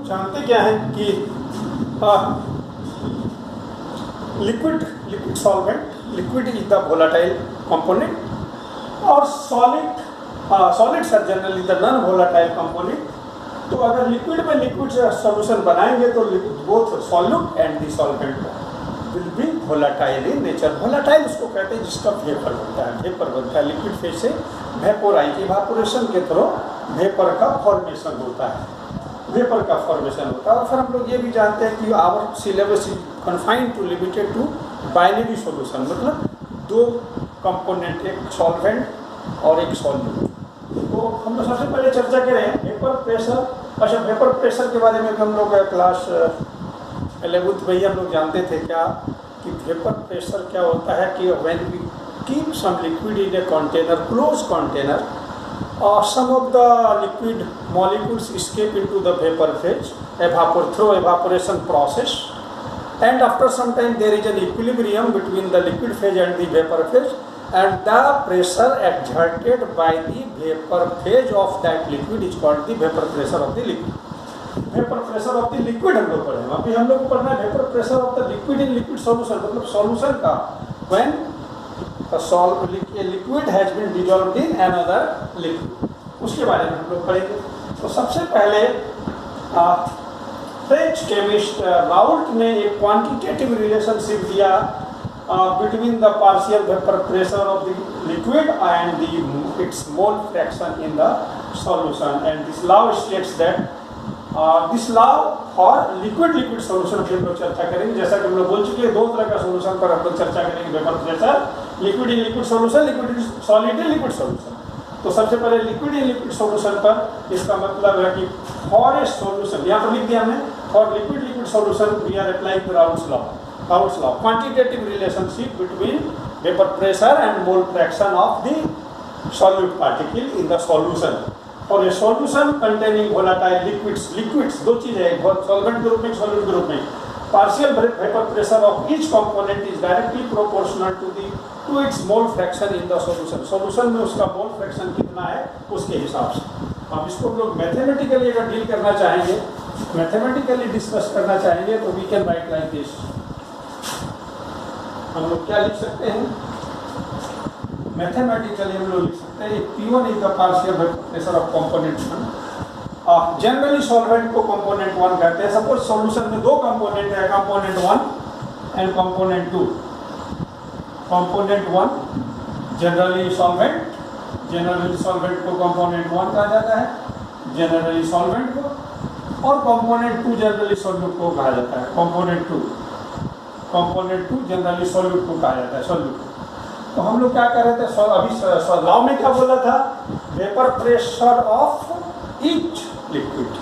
जानते क्या हैं कि liquid solvent, liquid is the volatile component और solids are generally the non volatile component. तो अगर लिक्विड में लिक्विड सॉल्यूशन बनाएंगे तो both solute and the solvent will be volatile in nature. Volatile उसको कहते हैं जिसका वेपर बनता है, वेपर बनता है लिक्विड फेज से वेपोराइज, इवापोरेशन के थ्रू वेपर का फॉर्मेशन होता है, वेपर का फॉर्मेशन होता है। और फिर हम लोग ये भी जानते हैं कि our syllabus is confined to limited to binary solution, मतलब दो कंपोनेंट, एक सॉल्वेंट और एक सॉल्यूट। तो हम लोग सबसे पहले चर्चा करें वेपर प्रेशर। अच्छा, वेपर प्रेशर के बारे में हम लोग क्लास 11th में ही हम लोग जानते थे क्या कि वेपर प्रेशर क्या होता है कि when we keep some liquid in a container, close container, some of the liquid molecules escape into the vapor phase through evaporation process, and after some time there is an equilibrium between the liquid phase and the vapor phase, and the pressure exerted by the vapor phase of that liquid is called the vapor pressure of the liquid. Vapor pressure of the liquid हम लोग पढ़े, अभी हम लोग पढ़ना है vapor pressure of the liquid in liquid solution, मतलब solution का when a liquid has been dissolved in another liquid, उसके बारे में हम लोग पढ़ेंगे। तो सबसे पहले फ्रेंच केमिस्ट राउल्ट ने एक क्वांटिटेटिव रिलेशनशिप दिया between the partial vapour pressure of the liquid and it's mole fraction in the solution, and this law states that this law for liquid solution फिर हम लोग चर्चा करेंगे। जैसा कि हम लोग बोल चुके हैं दो तरह का सॉल्यूशन पर हम लोग चर्चा करेंगे, vapour pressure, liquid in liquid solution, liquid in solid in liquid solution. तो सबसे पहले लिक्विड इन लिक्विड सॉल्यूशन पर इसका मतलब है कि फॉर ए सॉल्यूशन, यहाँ पर लिख दिया हमने, for liquid solution we are applying Raoult's law, quantitative relationship between vapour pressure and mole fraction of the solute particle in the solution. और a solution containing volatile liquids दो चीज़ है, solvent के रूप में, सॉल्यूट के रूप में। Partial vapour pressure of each component is directly proportional to its mole fraction in the solution. Solution में उसका मोल फ्रैक्शन कितना है उसके हिसाब से। अब इसको हम लोग मैथमेटिकली अगर डील करना चाहेंगे, मैथमेटिकली डिस्कस करना चाहेंगे तो we can write like this. हम लोग क्या लिख सकते हैं मैथमेटिकली, हम लोग लिख सकते हैं P1 is the partial vapour pressure of component 1। Generally solvent को कंपोनेंट 1 कहते हैं। सपोज सॉल्यूशन में दो कंपोनेंट है, component 1 and component 2। Component 1 generally solvent को कंपोनेंट 1 कहा जाता है, जनरली सॉल्वेंट को, और कंपोनेंट 2 जनरली सॉल्यूट को कहा जाता है। कंपोनेंट 2 जनरली सॉल्यूट को कहा जाता है, सॉल्यूट। तो हम लोग क्या कर रहे थे, अभी लॉ में क्या बोला था, vapour pressure of each liquid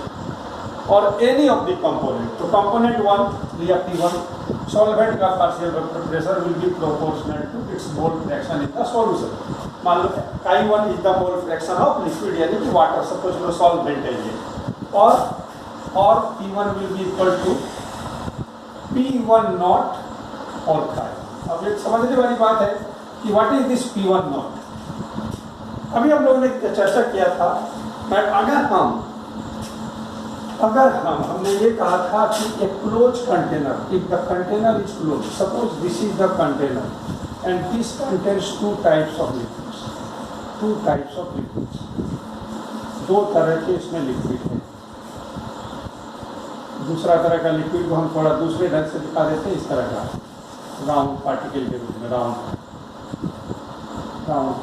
और एनी ऑफ द कंपोनेंट। तो कंपोनेंट 1 लिया P1, सॉल्वेंट का partial vapour pressure will be proportional to its mole fraction in the solution. मान लो Chi1 is the mole fraction of liquid यानी कि water, suppose लो solvent है ये, और P1 will be equal to P1 naught और Chi। अब एक समझने वाली बात है कि what is this P1 not. अभी हम लोगों ने चर्चा किया था, अगर हमने ये कहा था कि एक close container, if the container is close, suppose this is the container and this contains two types of liquids, दो तरह के इसमें लिक्विड है। दूसरा तरह का लिक्विड को हम थोड़ा दूसरे ढंग से दिखा देते हैं, इस तरह का राउंड पार्टिकल के रूप में, राउंड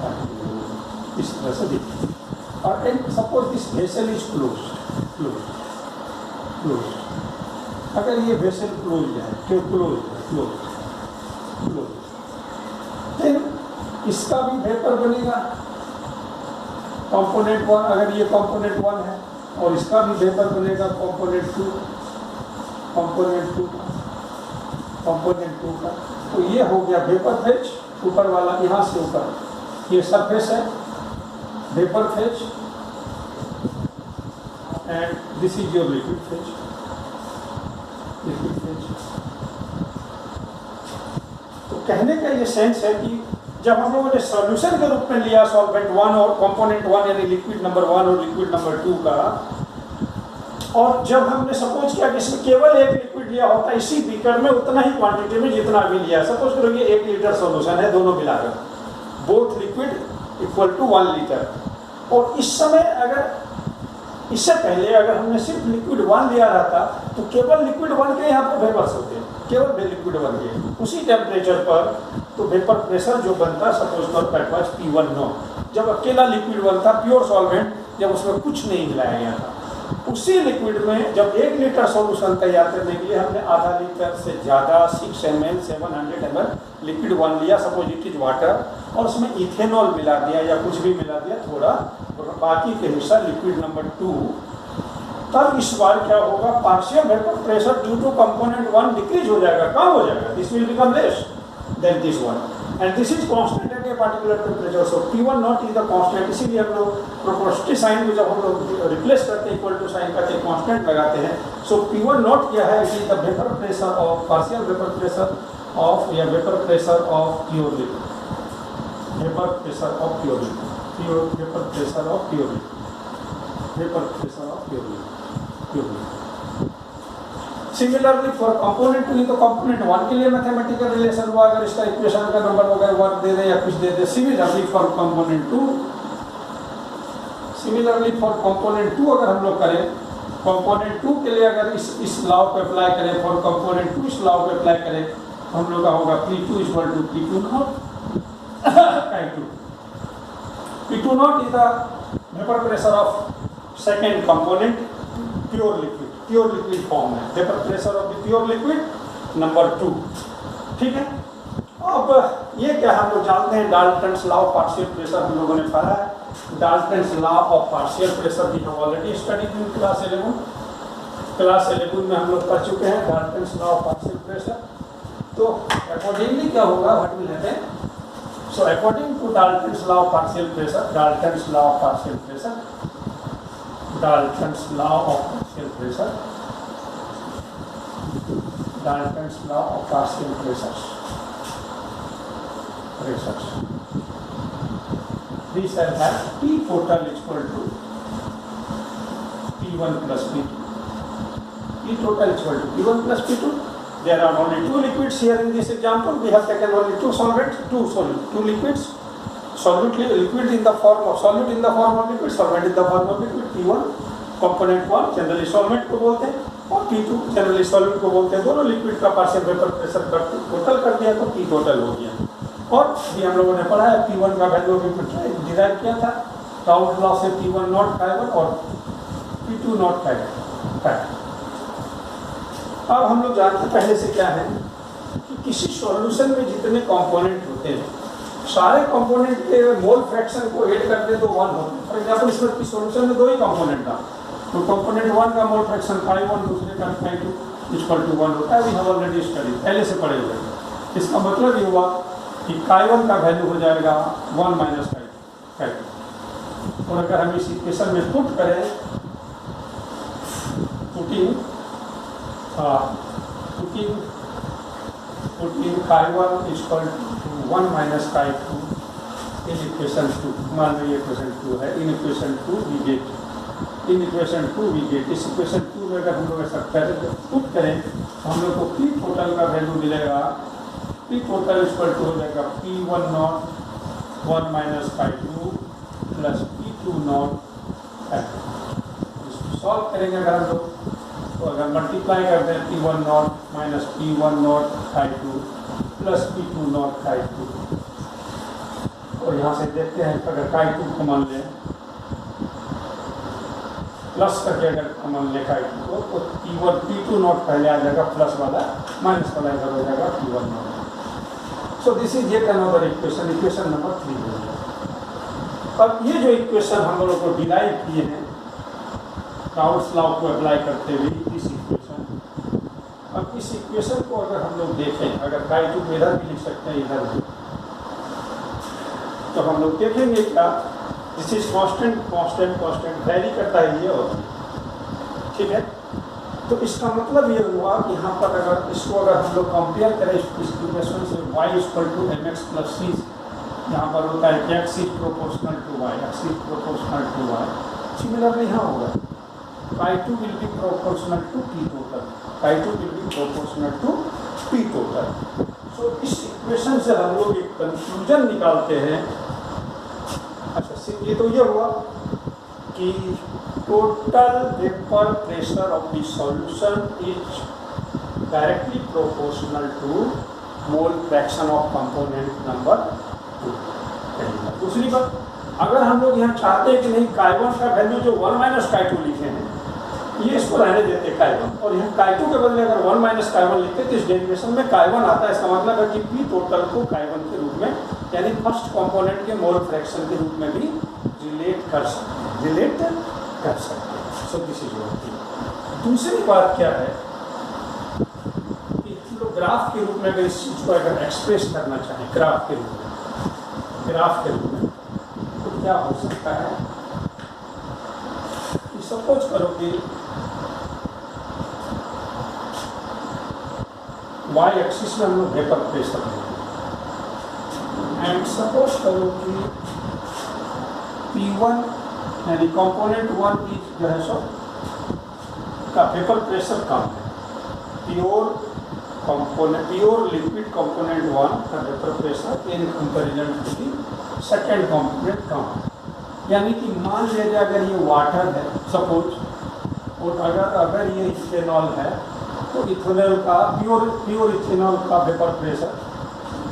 पार्टिकल इस तरह से दिखते हैं। और एक suppose this vessel is close, अगर ये वेसल क्लोज है, फिर इसका भी वेपर बनेगा कंपोनेंट 1, अगर ये कंपोनेंट 1 है, और इसका भी वेपर बनेगा कंपोनेंट 2 का। तो ये हो गया वेपर फेज, ऊपर वाला यहाँ से ऊपर, ये सरफेस है vapour phase, and this is your liquid phase. तो कहने का ये सेंस है कि जब हम लोगों ने सॉल्यूशन के रूप में लिया सॉल्वेंट 1 और कंपोनेंट 1 यानी लिक्विड नंबर 1 और लिक्विड नंबर 2 का, और जब हमने सपोज किया कि इसमें केवल एक लिक्विड लिया होता इसी बीकर में उतना ही क्वांटिटी में जितना भी लिया, सपोज करो ये 1 लीटर सॉल्यूशन है दोनों मिलाकर, both liquid equal to 1 litre. और इस समय अगर इससे पहले अगर हमने सिर्फ लिक्विड 1 लिया रहता तो केवल लिक्विड 1 के यहाँ पर वेपर्स होते हैं, केवल लिक्विड 1 के उसी टेम्परेचर पर, तो वेपर प्रेशर जो बनता सपोज करो दैट वाज P1 नॉट। जब अकेला लिक्विड 1 था प्योर सॉल्वेंट, जब उसमें कुछ नहीं मिलाया गया था, उसी लिक्विड में जब 1 लीटर सॉल्यूशन तैयार करने के लिए हमने आधा लीटर से ज़्यादा 6 ml 700 ml लिक्विड 1 लिया, सपोज इट इज वाटर, और उसमें इथेनॉल मिला दिया या कुछ भी मिला दिया थोड़ा, और बाकी के हिस्सा लिक्विड नंबर 2, तब इस बार क्या होगा, partial vapour pressure due to component 1 decrease हो जाएगा, कम हो जाएगा, this will become less than this one, and this is constant at a particular temperature. So P1 naught is the constant, इसीलिए हम लोग प्रोपोर्शनल साइन को जब हम लोग रिप्लेस करते हैं इक्वल टू साइन करके कांस्टेंट लगाते हैं। सो P1 नॉट क्या है, it is the vapour pressure of partial vapour pressure of या vapour pressure of pure liquid, vapour pressure of pure liquid, vapour pressure of pure liquid, vapour pressure of pure liquid. Similarly for component 2 तो component 1 के लिए mathematical relation हुआ, अगर इसका equation का number वगैरह work दे दे या कुछ दे दे। Similarly for component 2, similarly for component 2 अगर हम लोग करें, कंपोनेंट 2 के लिए अगर इस लॉ को अप्लाई करें, फॉर कंपोनेंट 2 इस लॉ को अप्लाई करें, हम लोग का होगा P2 equal to P2 naught I2। P2 naught is the vapour pressure of second component pure liquid, pure liquid form है, vapour pressure of the pure liquid number 2, ठीक है। अब ये क्या हम लोग जानते हैं, Dalton's law of partial pressure हम लोगों ने पढ़ा है। Dalton's law of partial pressure we have already studied in class 11, class 11 में हम लोग पढ़ चुके हैं Dalton's law of partial pressure. तो अकॉर्डिंगली क्या होगा, what will happen, so according to Dalton's law of partial pressure, Dalton's law of partial pressure, Dalton's law of partial pressure, Dalton's law of partial pressures, we shall have P total is equal to P1 plus P2, P total is equal to P1 plus P2. There are only 2 liquids here in this example, we have taken only 2 solvents, 2 liquids, solute liquid in the form of solute in the form of liquid, solvent in the form of liquid। P1 component 1 generally solvent को बोलते हैं, और P2 generally solvent को बोलते हैं। दोनों liquid का partial vapour pressure total कर दिया तो P टोटल हो गया। और भी हम लोगों ने पढ़ा है P1 का वैल्यू भी डिराइव किया था, राउंड लॉ से P1 नॉट 5 और P2 नॉट 5। अब हम लोग जानते हैं पहले से क्या है कि किसी सॉल्यूशन में जितने कंपोनेंट होते हैं, सारे कंपोनेंट के मोल फ्रैक्शन को ऐड कर दे तो 1 होता है। फॉर एग्जांपल इसमें सॉल्यूशन में 2 ही कंपोनेंट था, तो कंपोनेंट 1 का मोल फ्रैक्शन 5 दूसरे का 5 इक्वल टू 1 होता है। वी हैव ऑलरेडी स्टडी, पहले से पढ़े हुए। इसका मतलब ये हुआ कि chi1 का वैल्यू हो जाएगा 1 माइनस 5। और अगर हम इस इक्वेशन में पुट करें, putting chi1 equal to 1 minus chi2 in equation 2, मान लो ये इक्वेशन 2 है, in equation 2 we get, in equation 2 we get. इस इक्वेशन 2 में अगर हम लोग ऐसा पुट करें तो हम लोग को P टोटल का वैल्यू मिलेगा, P टोटल इक्वल टू हो जाएगा P1 not 1 minus chi2 plus P2 not chi2। इसको सॉल्व करेंगे अगर हम लोग, तो अगर मल्टीप्लाई करते हैं P1 not minus P1 not chi2 plus P2 not chi2, और यहाँ से देखते हैं अगर chi2 को मान लें प्लस करके, अगर कॉमन ले chi2 को, तो P2 नॉट पहले आ जाएगा, प्लस वाला माइनस वाला इधर हो जाएगा P1 not. So this is yet another equation, equation number 3 हो जाएगा। अब ये जो इक्वेशन हम लोगों को डिराइव किए हैं राउल्स लॉ को अप्लाई करते हुए, इस इक्वेशन, अब इस इक्वेशन को अगर हम लोग देखें, अगर chi2 को इधर भी लिख सकते हैं इधर भी, तो हम लोग देखेंगे क्या, this is constant constant constant very करता है ये, और ठीक है। तो इसका मतलब ये हुआ कि यहाँ पर अगर इसको अगर हम लोग कंपेयर करें इस इक्वेशन से, y equal to mx plus c, यहाँ पर होता है x is proportional to y, x is proportional to y, similarly यहाँ होगा chi2 will be proportional to P total. chi2 will be proportional to P total. So इस equation से हम लोग एक कंक्लूजन निकालते हैं। अच्छा, ये तो ये हुआ कि total vapour pressure of the solution is directly proportional to mole fraction of component number 2। दूसरी बात, अगर हम लोग यहाँ चाहते हैं कि नहीं chi1 का वैल्यू जो 1 माइनस chi2 लिखे हैं, ये इसको रहने देते chi1, और यहाँ chi2 के बदले अगर 1 माइनस chi1 लिखते तो इस डेरिवेशन में chi1 आता है। इसका मतलब है कि P टोटल को chi1 के रूप में, यानी फर्स्ट कंपोनेंट के मोल फ्रैक्शन के रूप में भी रिलेट कर सकते हैं। So this is one thing. दूसरी बात क्या है कि हम लोग ग्राफ के रूप में अगर इस चीज को अगर एक्सप्रेस करना चाहें ग्राफ के रूप में तो क्या हो सकता है कि सपोज करो कि y एक्सिस में हम लोग वेपर प्रेशर एंड सपोज करो कि P1 यानी कंपोनेंट 1 की जो है सो का वेपर प्रेशर कम है। प्योर लिक्विड कंपोनेंट 1 का vapour pressure in comparison to the second component कम है। यानी कि मान लीजिए अगर ये वाटर है सपोज, और अगर ये इथेनॉल है तो इथेनॉल का प्योर इथेनॉल का वेपर प्रेशर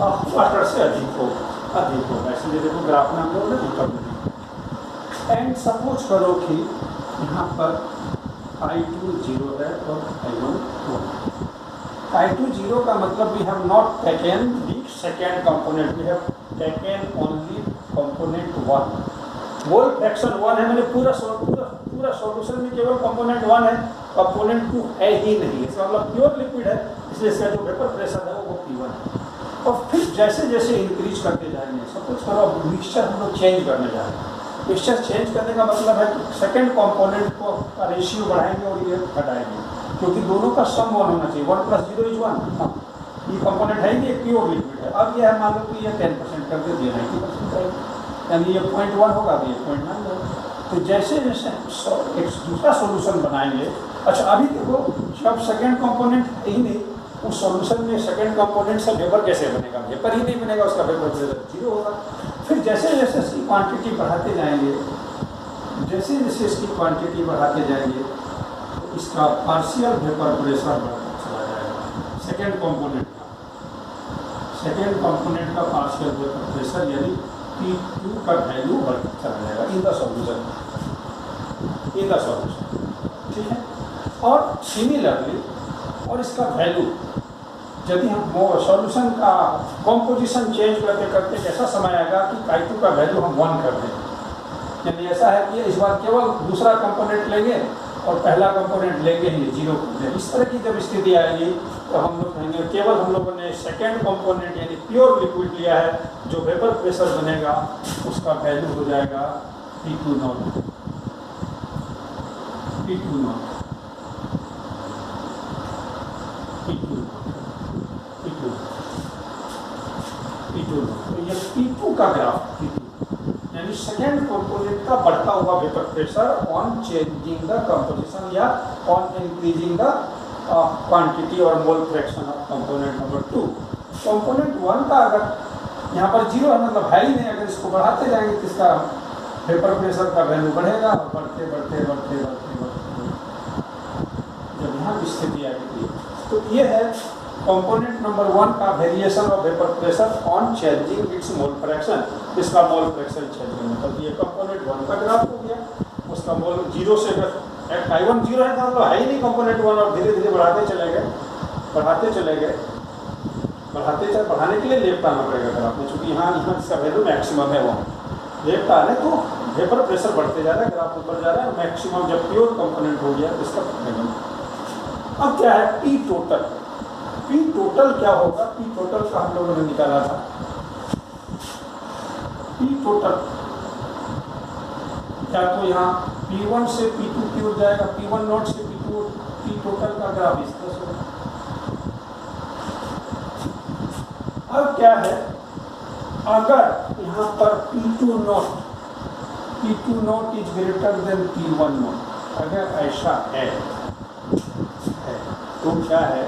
वाटर से अधिक होगा। इसलिए देखो ग्राफ में हम लोग ना एंड सपोज करो कि यहाँ पर I2 0 है और I1 1। I2 0 का मतलब we have not taken the second component, we have taken only component 1। Mole fraction 1 है, मैंने पूरा सॉल्यूशन में केवल कंपोनेंट 1 है, कंपोनेंट 2 है ही नहीं। इसका मतलब प्योर लिक्विड है, इसलिए इसका जो वेपर प्रेशर है वो P1 है। और फिर जैसे जैसे इंक्रीज करते जाएंगे, सपोज करो मिक्सचर हम लोग चेंज करने जा रहे हैं। मिक्सचर चेंज करने का मतलब है कि सेकेंड कंपोनेंट को का रेशियो बढ़ाएंगे और ये घटाएंगे, क्योंकि दोनों का सम 1 होना चाहिए। 1 + 0 = 1। ये कंपोनेंट है ये प्योर लिक्विड है। अब ये मान लो कि ये 10% कर दे, 90% करेगा, यानी ये 0.1 होगा तो ये 0.9 होगा। तो जैसे जैसे एक दूसरा सोल्यूशन बनाएंगे। अच्छा, अभी देखो जब सेकेंड कंपोनेंट है ही नहीं, उस सॉल्यूशन में सेकेंड कंपोनेंट से वेपर कैसे बनेगा? वेपर ही नहीं बनेगा, उसका वेपर प्रेशर 0 होगा। फिर जैसे जैसे इसकी क्वांटिटी बढ़ाते जाएंगे, तो इसका पार्शियल वेपर प्रेशर बढ़ता चला जाएगा। सेकेंड कंपोनेंट का पार्शियल वेपर प्रेशर यानी P2 का वैल्यू बढ़ता चला जाएगा इन द सॉल्यूशन। ठीक है। और सिमिलरली, और इसका वैल्यू यदि हम सॉल्यूशन का कॉम्पोजिशन चेंज करते करते ऐसा समय आएगा कि I2 का वैल्यू हम 1 कर दें। यानी ऐसा है कि इस बार केवल दूसरा कंपोनेंट लेंगे और पहला कंपोनेंट लेंगे ही 0 कर दें। इस तरह की जब स्थिति आएगी तो हम लोग कहेंगे केवल हम लोगों ने सेकेंड कंपोनेंट यानी प्योर लिक्विड लिया है, जो वेपर प्रेशर बनेगा उसका वैल्यू हो जाएगा P2 नॉट। तो ये P2 का ग्राफ, यानी सेकेंड कंपोनेंट का बढ़ता हुआ vapour pressure on changing the composition या ऑन इंक्रीजिंग द क्वांटिटी और मोल fraction of component number 2। Component 1 का अगर यहाँ पर 0 है मतलब है ही नहीं, अगर इसको बढ़ाते जाएंगे तो इसका वेपर प्रेशर का वैल्यू बढ़ेगा और बढ़ते जब यहाँ की स्थिति आएगी। तो ये है कंपोनेंट नंबर 1 का variation of vapour pressure on changing it's mole fraction. इसका मोल फ्रैक्शन चेंजिंग मतलब ये कंपोनेंट 1 का ग्राफ हो गया। उसका मोल 0 से I1 0 है तो है ही नहीं कंपोनेंट 1, और धीरे धीरे बढ़ाते चले गए। बढ़ाने के लिए लेफ्ट आना पड़ेगा ग्राफ में, चूँकि यहाँ इसका वैल्यू मैक्सिमम है 1। लेफ्ट आने तो वेपर प्रेशर बढ़ते जा रहा है, ग्राफ ऊपर जा रहा है। मैक्सिमम जब प्योर कंपोनेंट हो गया इसका वैल्यू। अब क्या है P टोटल क्या होगा? P टोटल का हम लोगों ने निकाला था। P टोटल क्या तो यहाँ P1 से P2 की ओर जाएगा, P1 नॉट से P2, P टोटल का ग्राफ इस तरह से। अब क्या है, अगर यहाँ पर P2 naught is greater than P1 not, अगर ऐसा है तो क्या है,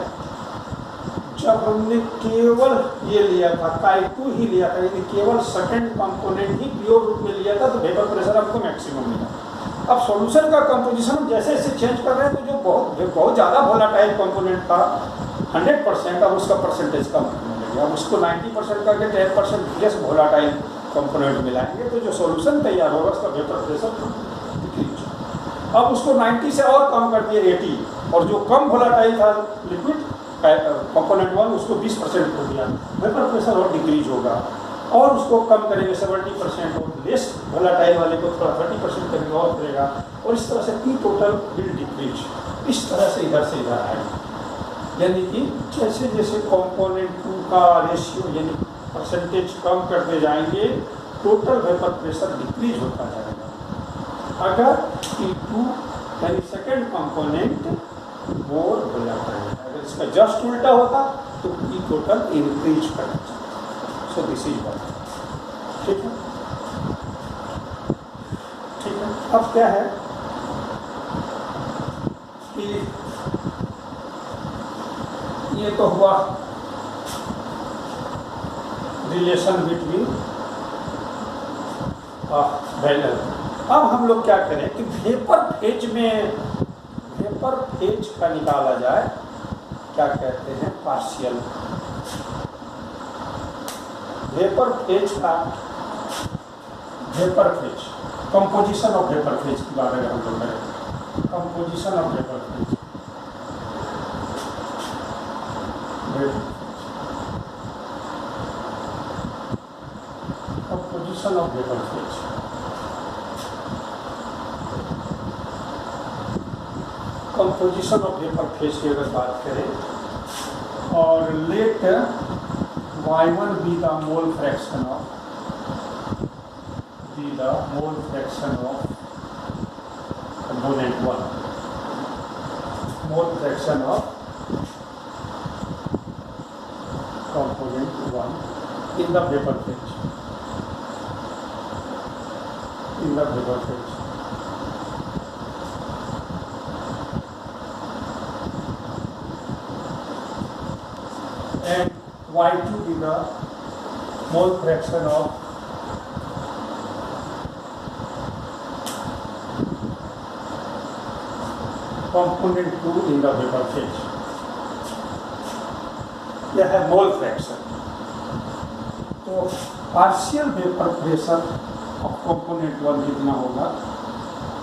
जब हमने केवल ये लिया था Chi2 ही लिया था, यानी केवल सेकंड कंपोनेंट ही प्योर रूप में लिया था, तो वेपर प्रेशर हमको मैक्सिमम मिला। अब सॉल्यूशन का कंपोजिशन हम जैसे जैसे चेंज कर रहे हैं, तो जो बहुत ज़्यादा वोलेटाइल कंपोनेंट था 100%, अब उसका परसेंटेज कम होने लगे। अब उसको 90% करके 10% लेस वोलेटाइल कंपोनेंट मिलाएंगे, तो जो सॉल्यूशन तैयार होगा उसका वेपर प्रेशर डिक्रीज। अब उसको 90 से और कम कर दिए 80, और जो कम वोलेटाइल था लिक्विड कंपोनेंट 1 उसको 20% हो दिया, वेपर प्रेशर और डिक्रीज होगा। और उसको कम करेंगे 70%, और लेस वोलेटाइल वाले को थोड़ा 30% करेंगे और करेगा, और इस तरह से पी टोटल विल डिक्रीज। इस तरह से इधर आएगा, यानी कि जैसे जैसे कंपोनेंट 2 का रेशियो यानी परसेंटेज कम करते जाएंगे, टोटल वेपर प्रेशर डिक्रीज होता जाएगा। अगर P2 यानी सेकेंड कंपोनेंट मोर हो जाता है, अगर इसका जस्ट उल्टा होता तो P टोटल इंक्रीज करना चाहिए। So this is one. ठीक है, ठीक है। अब क्या है कि ये तो हुआ रिलेशन बिटवीन वैल्यू। अब हम लोग क्या करें कि वेपर फेज का निकाला जाए, क्या कहते हैं, पार्शियल वेपर फेज का, vapour phase composition of vapour phase की बात अगर हम लोग करें, composition of vapour phase, composition of vapour phase. Composition of vapour phase की अगर बात करें, और late y1 be the mole fraction of component 1, mole fraction of component 1 in the vapor phase, and y2 be the mole fraction of component 2 in the vapor phase। यह है mole fraction. तो partial vapour pressure of component 1 कितना होगा,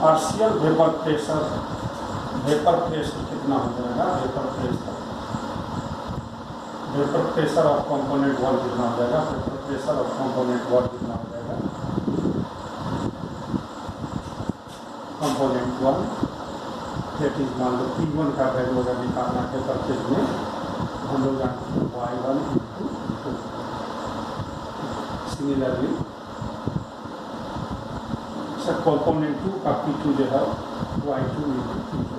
partial vapour pressure कितना हो जाएगा, vapour pressure of component 1 कितना हो जाएगा, वेपर प्रेशर ऑफ कंपोनेंट 1 कितना हो जाएगा, कंपोनेंट 1 दैट इज, मान लो P1 का वैल्यू अगर निकालना है वेपर फेज में, हम लोग जानते हैं y1 × 2। सिमिलरली सर कंपोनेंट 2 का P2 जो है y2 × P2।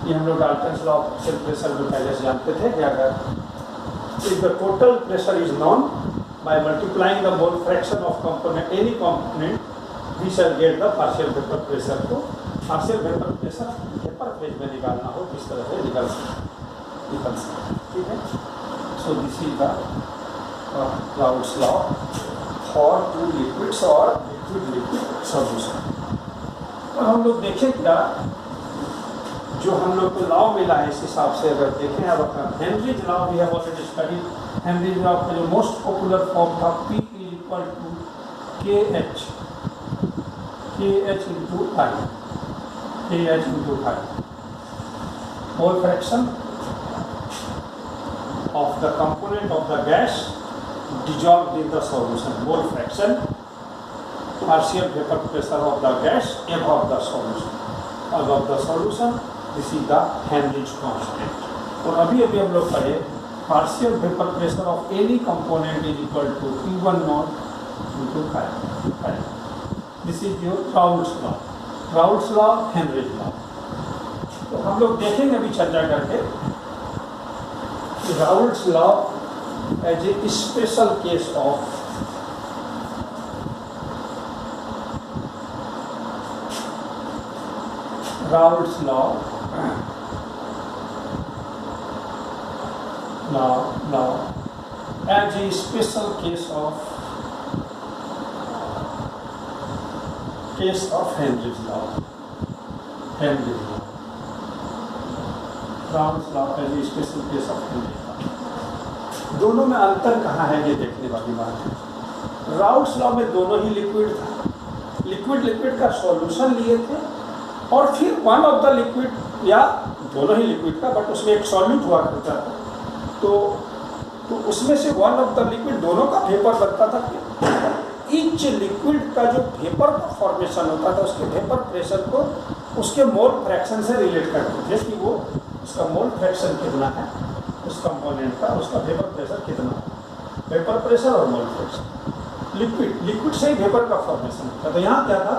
ये हम लोग Dalton's law of self pressure में पहले से जानते थे कि अगर if the total pressure is known by multiplying the mole fraction of component any component we shall get the partial vapour pressure. को partial vapour pressure vapour phase में निकालना हो किस तरह से निकल सकते, ठीक है। So this is the clouds law for two liquids और लिक्विड सॉल्यूशन। और हम लोग देखें क्या जो हम लोग को लॉ मिला है, इस हिसाब से अगर देखें, अब Henry's law we have already study. Henry's law का जो मोस्ट पॉपुलर फॉर्म था P = KH × I, mole fraction of the component of the gas dissolved in the solution, mole fraction, partial vapor pressure of the gas above the solution, this is the Henry's constant। और अभी हम लोग पढ़े partial vapor pressure of any component is equal to P1 naught into phi। This is your Raoult's law, Henry's law। तो हम लोग देखेंगे अभी चर्चा करके Raoult's law as a special case of Raoult's law. Now, as a special case of Henry's law. Raoult's law as a special case of Henry's law. दोनों में अंतर कहाँ है ये देखने वाली बात है। राउल्ट्स लॉ में दोनों ही लिक्विड था, लिक्विड का सॉल्यूशन लिए थे और फिर वन ऑफ द लिक्विड या दोनों ही लिक्विड का बट उसमें एक सॉल्यूट हुआ करता था, तो उसमें से वन ऑफ द लिक्विड दोनों का वेपर बनता था। ईच लिक्विड का जो वेपर का फॉर्मेशन होता था उसके वेपर प्रेशर को उसके मोल फ्रैक्शन से रिलेट करते थे कि वो उसका मोल फ्रैक्शन कितना है उस कंपोनेंट का, उसका वेपर प्रेशर कितना है, वेपर प्रेशर और मोल फ्रैक्शन। लिक्विड से ही वेपर का फॉर्मेशन होता है। तो यहाँ क्या था,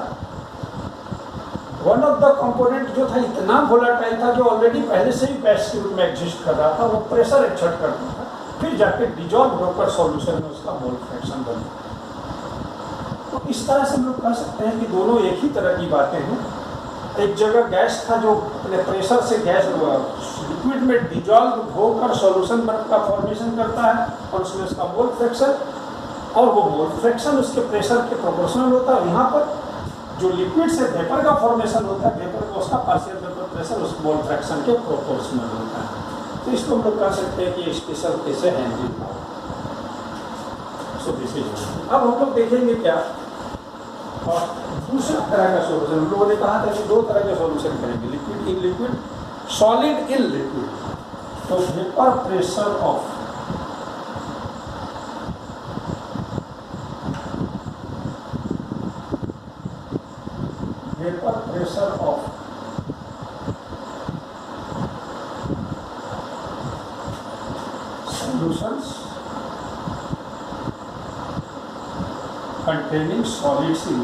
वन ऑफ द कंपोनेंट जो था इतना वोलेटाइल था जो ऑलरेडी पहले से ही गैस के रूप में एग्जिस्ट कर रहा था, वो प्रेशर एक्सर्ट करता था, फिर जाके डिजॉल्व होकर सॉल्यूशन में उसका मोल फ्रैक्शन बनता। तो इस तरह से हम लोग कह सकते हैं कि दोनों एक ही तरह की बातें हैं। एक जगह गैस था जो अपने प्रेशर से गैस लिक्विड में डिजॉल्व होकर सॉल्यूशन का फॉर्मेशन करता है और उसमें उसका मोल फ्रैक्शन, और वो मोल फ्रैक्शन उसके प्रेशर के प्रोपोर्शनल होता है। यहाँ पर जो लिक्विड से वेपर का फॉर्मेशन होता है, वेपर का उसका पार्शियल वेपर प्रेशर उस मोल फ्रैक्शन के प्रोपोर्शनल होता है। तो इसको हम लोग कह सकते हैं कि स्पेशल केस है Henry law. So this is. अब हम लोग देखेंगे क्या और दूसरा तरह का सॉल्यूशन। हम लोगों ने कहा था कि दो तरह के सॉल्यूशन करेंगे, liquid in liquid, solid in liquid. तो vapour pressure of solutions containing solids in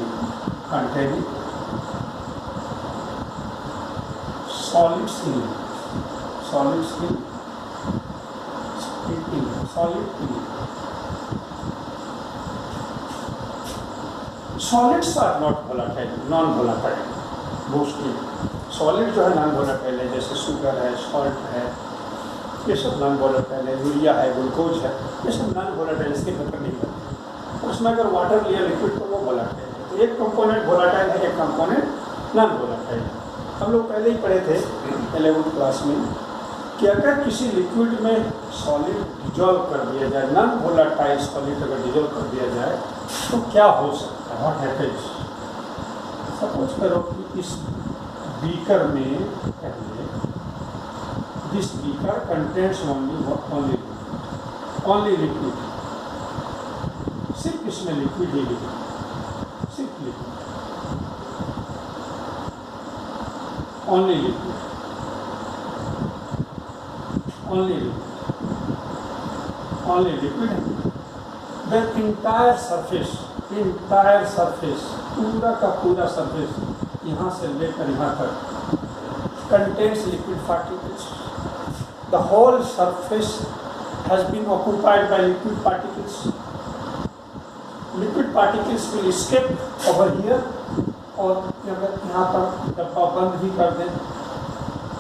Solids are not volatile, non-volatile mostly. Solid जो है नॉन वोलेटाइल है, जैसे शुगर है, सॉल्ट है, ये सब नॉन वोलेटाइल है, यूरिया है, ग्लूकोज है, ये सब नॉन वोलेटाइल, इसके वेपर नहीं बनते। उसमें अगर वाटर लिया लिक्विड तो वो वोलेटाइल है। तो एक कंपोनेंट वोलेटाइल है, एक कंपोनेंट नॉन वोलेटाइल है। हम लोग पहले ही पढ़े थे 11th क्लास में कि अगर किसी लिक्विड में सॉलिड डिजॉल्व कर दिया जाए, नॉन वोलेटाइल सॉलिड अगर डिजॉल्व कर दिया जाए तो क्या हो सकता है, व्हाट हैपेंस। सपोज करो कि इस बीकर में पहले this beaker contains only liquid, सिर्फ इसमें लिक्विड ही लिक्विड, सिर्फ liquid, only liquid, only liquid. Then entire surface, पूरा का पूरा सरफेस यहाँ से लेकर यहाँ तक contains liquid particles. The whole surface has been occupied by liquid particles. Liquid particles will escape over here, और अगर यहाँ पर डब्बा बंद भी कर दें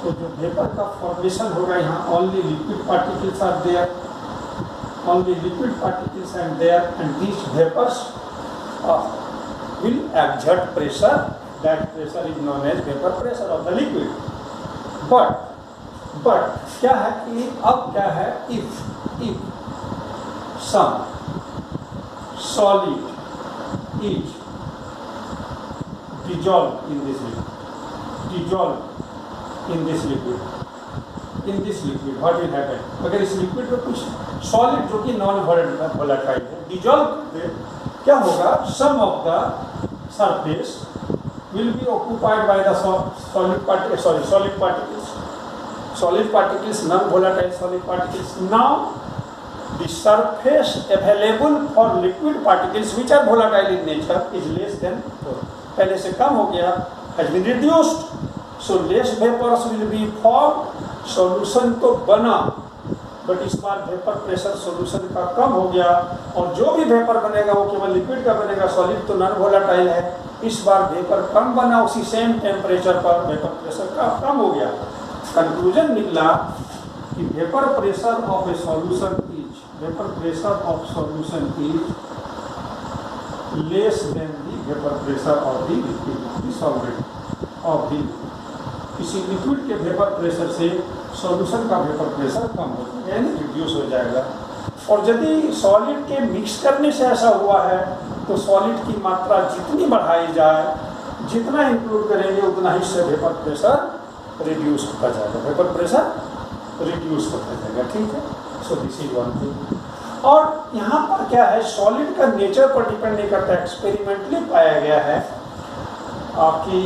तो जो वेपर का फॉर्मेशन होगा यहाँ, only liquid particles are there, only liquid particles are there, and these vapors will exert pressure. That pressure is known as vapor pressure of the liquid. But क्या है कि अब क्या है, if some solid is dissolved in this liquid, what will happen? अगर इस liquid में कुछ सॉलिड जो कि नॉन वोलेटाइल है डिजॉल्व करते, क्या होगा, some of the surface will be occupied by the solid particles, non-volatile solid particles. Now, the surface available for liquid particles which are volatile in nature is less than 4. पहले से कम हो गया, has been reduced. So less vapors will be formed. Solution तो बना, but इस बार vapour pressure solution का कम हो गया और जो भी वेपर बनेगा वो केवल लिक्विड का बनेगा, सॉलिड तो नॉन वोलेटाइल है। इस बार वेपर कम बना, उसी सेम टेम्परेचर पर वेपर प्रेशर का कम हो गया। कंक्लूजन निकला कि vapour pressure of A solution is less than the vapour pressure of the liquid solvent of the. किसी लिक्विड के वेपर प्रेशर से सॉल्यूशन का वेपर प्रेशर कम हो जाएगा, यानी रिड्यूस हो जाएगा। और यदि सॉलिड के मिक्स करने से ऐसा हुआ है तो सॉलिड की मात्रा जितनी बढ़ाई जाए, जितना इंक्लूड करेंगे उतना ही से वेपर प्रेशर रिड्यूस होता जाएगा, वेपर प्रेशर रिड्यूस होता जाएगा। ठीक है, so this is one thing. और यहाँ पर क्या है, सॉलिड का नेचर पर डिपेंड नहीं करता, एक्सपेरिमेंटली पाया गया है कि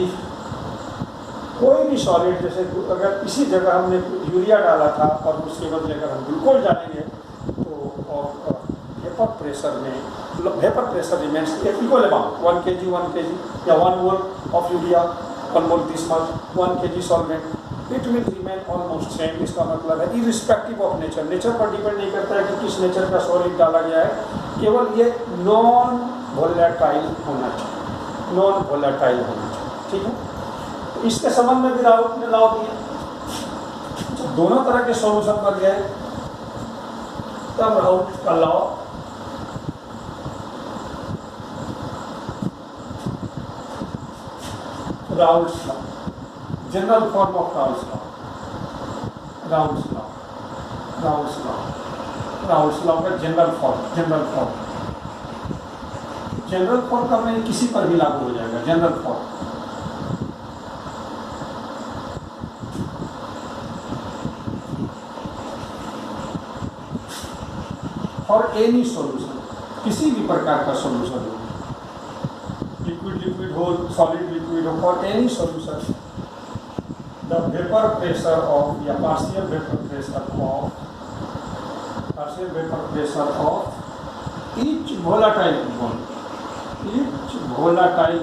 कोई भी सॉलिड, जैसे अगर इसी जगह हमने यूरिया डाला था और उसके बदले अगर हम ग्लूकोज डालेंगे तो vapour pressure remains equal amount 1 kg या 1 mole of urea 1 mole this much 1 kg solvent it will remain almost same. इसका मतलब है इरिस्पेक्टिव ऑफ नेचर पर डिपेंड नहीं करता है कि किस नेचर का सॉलिड डाला गया है, केवल ये नॉन वोलेटाइल होना चाहिए। ठीक है, इसके संबंध में भी राउट ने लॉ दिया, दोनों तरह के सॉल्यूशन बन गए, तब राउट का law Raoult's law, general form of Raoult's law का जनरल फॉर्म का मैं किसी पर भी लागू हो जाएगा। जनरल फॉर्म और एनी सॉल्यूशन, किसी भी प्रकार का सॉल्यूशन हो, लिक्विड हो, सॉलिड लिक्विड हो, for any solution the vapour pressure of या partial vapour of each volatile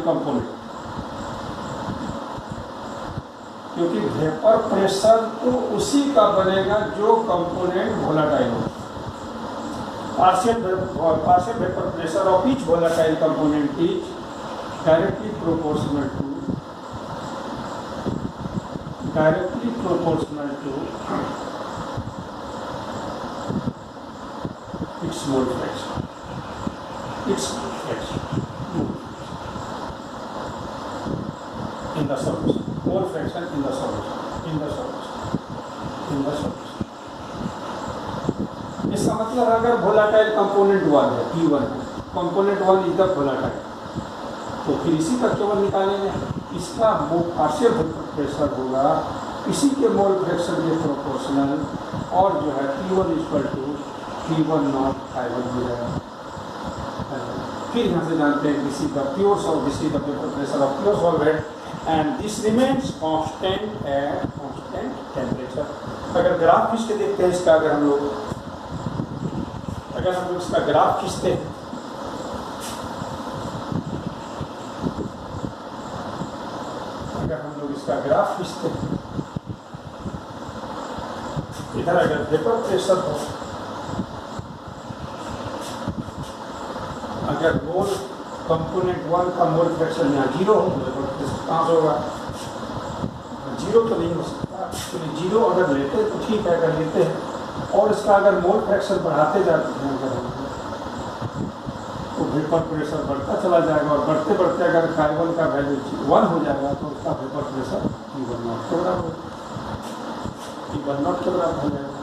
component, क्योंकि वेपर प्रेशर तो उसी का बनेगा जो कंपोनेंट वोलेटाइल हो। Partial vapor pressure of each volatile component is directly proportional to its mole fraction. In the solution. Mole fraction in the solution. इसका मतलब अगर वोलेटाइल कंपोनेंट 1 है, P1 component 1 is the volatile, तो फिर इसी का केवल निकालेंगे, इसका पार्शियल वेपर प्रेशर होगा इसी के मोल फ्रैक्शन के प्रोपोर्शनल, और जो है P1 equal to P1 not I1 हो जाएगा। फिर यहाँ से जानते हैं this is the pure solvent, this is the vapour pressure of pure solvent and this remains constant at constant temperature. अगर ग्राफ खींच के देखते हैं इसका, अगर हम लोग इसका ग्राफ खींचते हैं, इधर अगर वेपर प्रेशर हो, अगर मोल कंपोनेंट 1 का मोल फ्रैक्शन यहाँ 0 हो तो वेपर प्रेशर कहाँ से होगा? 0 तो नहीं हो सकता, तो 0 अगर लेते हैं तो ठीक है, अगर लेते हैं और इसका अगर मोल फ्रैक्शन बढ़ाते जाते हैं अगर तो वेपर प्रेशर बढ़ता चला जाएगा, और बढ़ते बढ़ते अगर कार्बन का वैल्यू 1 हो जाएगा तो उसका वेपर प्रेशर P1 नॉट के बराबर हो जाएगा।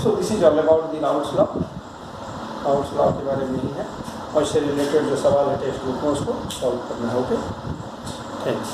So this is all about the routes law. Raoult's law के बारे में ही है, और इससे रिलेटेड जो सवाल है टेक्स्ट बुक में उसको सॉल्व करना है। Okay, thanks.